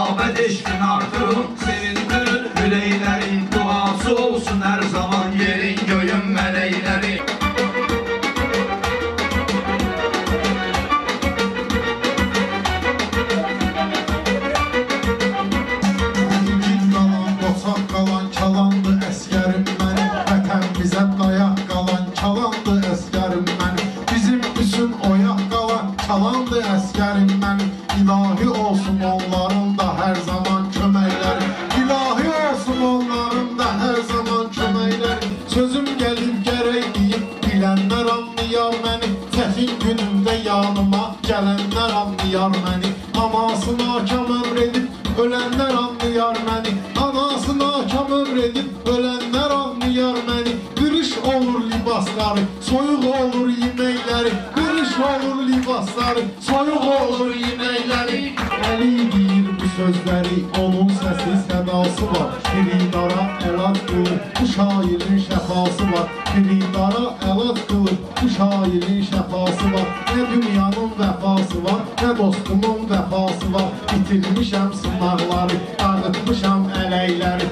Babet eşkin artırın, sevindirir üleyleri. Duası olsun her zaman yerin göğün meleğleri. Çalandı əskərim mənim, vətən bizə dayaq qalan, çalandı əskərim mənim, bizim üçün oyaq qalan, çalandı əskərim mənim. İlahi olsun onların da hər zaman köməkləri, ilahi olsun onların da hər zaman köməkləri. Sözüm gəlib gərək deyib, bilənlər anlayar məni, çətin günümdə yanıma gələnlər anlayar məni. Anasına kam ömr edib, ölənlər anlayar məni, anasına kam ömr edib, ölənlər anlayar məni. Qırış olur libasları, soyuq olur yeməkləri, qırış olur libasları, soyuq olur yeməkləri. Əli deyir bu sözləri, onun səsi sədası var, Firidara əlac qılır, bu şairin şəfası var, Firidara əlac qılır, bu şairin şəfası var. Nə dünyanın vəfası var, nə dostumun vəfası var, bitirmişəm sınaqları, dağıtmışam ələkləri.